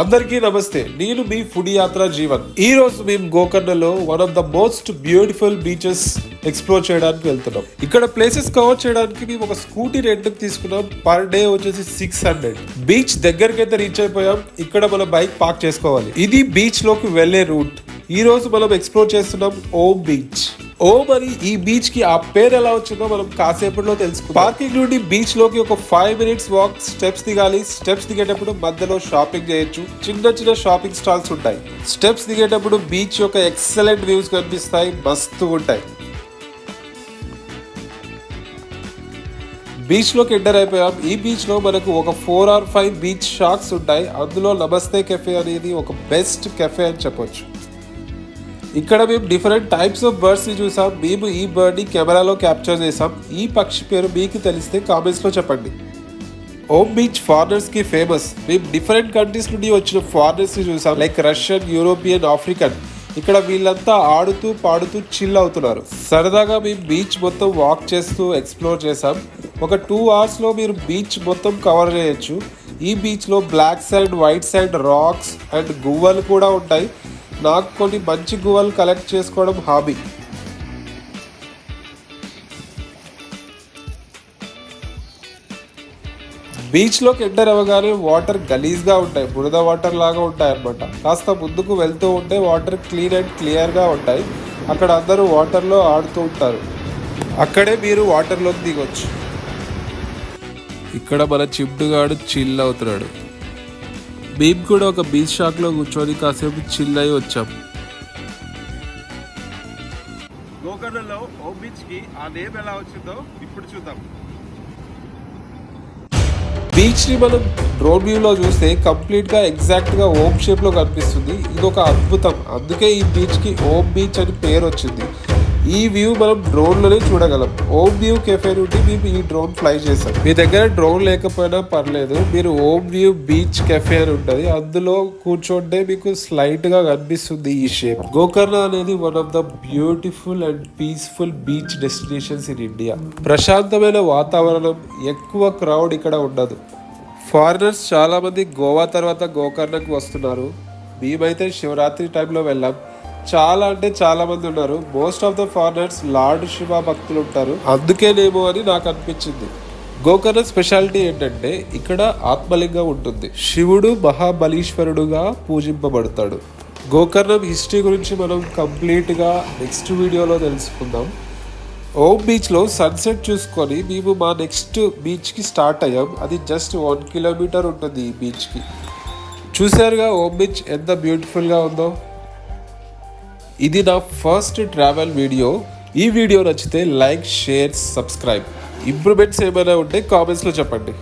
అందరికీ నమస్తే. నేను మీ ఫుడ్ యాత్ర జీవన్. ఈ రోజు మేము గోకర్ణలో one of the most beautiful beaches explore చేయడానికి వెళ్తున్నాం. ఇక్కడ ప్లేసెస్ కవర్ చేయడానికి మేము ఒక స్కూటీ రెంట్కి తీసుకున్నాం. పర్ డే వచ్చేసి 600. బీచ్ దగ్గరికి అయితే రీచ్ అయిపోయాం. ఇక్కడ మనం బైక్ పార్క్ చేసుకోవాలి. ఇది బీచ్ లోకి వెళ్లే రూట్. ఈ రోజు మనం ఎక్స్ప్లోర్ చేస్తున్నాం ఓం బీచ్. ఓం అని ఈ బీచ్ కి ఆ పేరు ఎలా వచ్చిందో మనం కాసేపట్లో తెలుసుకుందాం. పార్కింగ్ నుండి బీచ్ లోకి ఒక 5 minutes వాక్. స్టెప్స్ దిగాలి. స్టెప్స్ దిగేటప్పుడు మధ్యలో షాపింగ్ చేయొచ్చు. చిన్న చిన్న షాపింగ్ స్టాల్స్ ఉంటాయి. స్టెప్స్ దిగేటప్పుడు బీచ్ యొక్క ఎక్సలెంట్ వ్యూస్ కనిపిస్తాయి. మస్తు ఉంటాయి. బీచ్ లోకి ఎంటర్ అయిపోయాం. ఈ బీచ్ లో మనకు ఒక 4 or 5 బీచ్ షాప్స్ ఉంటాయి. అందులో నమస్తే కెఫే అనేది ఒక బెస్ట్ కెఫే అని చెప్పొచ్చు. ఇక్కడ మేము డిఫరెంట్ టైప్స్ ఆఫ్ బర్డ్స్ ని చూసాం. మేము ఈ బర్డ్ ని కెమెరాలో క్యాప్చర్ చేసాం. ఈ పక్షి పేరు మీకు తెలిస్తే కామెంట్స్ లో చెప్పండి. ఓం బీచ్ ఫారినర్స్ కి ఫేమస్. మేము డిఫరెంట్ కంట్రీస్ నుండి వచ్చిన ఫారినర్స్ ని చూసాం. Like Russian, European, African. ఇక్కడ వీళ్ళంతా ఆడుతూ పాడుతూ చిల్ అవుతున్నారు. సరదాగా మేము బీచ్ మొత్తం వాక్ చేస్తూ ఎక్స్ప్లోర్ చేసాం. ఒక 2 hours లో మీరు బీచ్ మొత్తం కవర్ చేయొచ్చు. ఈ బీచ్ లో black sand, white sand, rocks and గువ్వలు కూడా ఉంటాయి. నాకు కొన్ని మంచి గువ్వలు కలెక్ట్ చేసుకోవడం హాబీ. బీచ్లోకి ఎంటర్ అవ్వగానే వాటర్ గలీజ్గా ఉంటాయి. బురద వాటర్ లాగా ఉంటాయి అన్నమాట. కాస్త ముందుకు వెళ్తూ ఉంటే వాటర్ క్లీన్ అండ్ క్లియర్గా ఉంటాయి. అక్కడ అందరూ వాటర్లో ఆడుతూ ఉంటారు. అక్కడే మీరు వాటర్లోకి దిగొచ్చు. ఇక్కడ మన చిమ్టుగాడు చిల్ అవుతున్నాడు. మేము కూడా ఒక బీచ్ షాక్లో కూర్చొని కాసేపు చిల్ అయి వచ్చాం. గోకర్ణలో ఓం బీచ్ కి ఆ నేమ్ ఎలా వచ్చిందో ఇప్పుడు చూద్దాం. బీచ్ ని మనం డ్రోన్ వ్యూ లో చూస్తే కంప్లీట్ గా ఎగ్జాక్ట్ గా ఓం షేప్ లో కనిపిస్తుంది. ఇది ఒక అద్భుతం. అందుకే ఈ బీచ్ కి ఓం బీచ్ అని పేరు వచ్చింది. ఈ వ్యూ మనం డ్రోన్ లోనే చూడగలం. ఓం వ్యూ కెఫే నుండి మేము ఈ డ్రోన్ ఫ్లై చేసాం. మీ దగ్గర డ్రోన్ లేకపోయినా పర్లేదు. మీరు ఓం వ్యూ బీచ్ కెఫే అని ఉంటుంది. అందులో కూర్చోంటే మీకు స్లైట్ గా కనిపిస్తుంది ఈ షేప్. గోకర్ణ అనేది one of the beautiful and peaceful beach destinations in India. ప్రశాంతమైన వాతావరణం, ఎక్కువ క్రౌడ్ ఇక్కడ ఉండదు. ఫారినర్స్ చాలా మంది గోవా తర్వాత గోకర్ణకు వస్తున్నారు. మేమైతే శివరాత్రి టైంలో వెళ్ళాం. చాలా అంటే చాలా మంది ఉన్నారు. Most of the foreigners lord Shiva భక్తులు ఉంటారు. అందుకేనేమో అని నాకు అనిపించింది. గోకర్ణ స్పెషాలిటీ ఏంటంటే ఇక్కడ ఆత్మలింగం ఉంటుంది. శివుడు మహాబలీశ్వరుడుగా పూజింపబడతాడు. గోకర్ణం హిస్టరీ గురించి మనం కంప్లీట్గా నెక్స్ట్ వీడియోలో తెలుసుకుందాం. ఓం బీచ్లో సన్సెట్ చూసుకొని మేము మా నెక్స్ట్ బీచ్కి స్టార్ట్ అయ్యాం. అది జస్ట్ 1 kilometer ఉంటుంది ఈ బీచ్కి. చూసారుగా ఓం బీచ్ ఎంత బ్యూటిఫుల్గా ఉందో. ఇది నా ఫస్ట్ ట్రావెల్ వీడియో. ఈ వీడియో నచ్చితే లైక్, షేర్, సబ్స్క్రైబ్. ఇంప్రూవ్మెంట్స్ ఏమైనా ఉంటే కామెంట్స్లో చెప్పండి.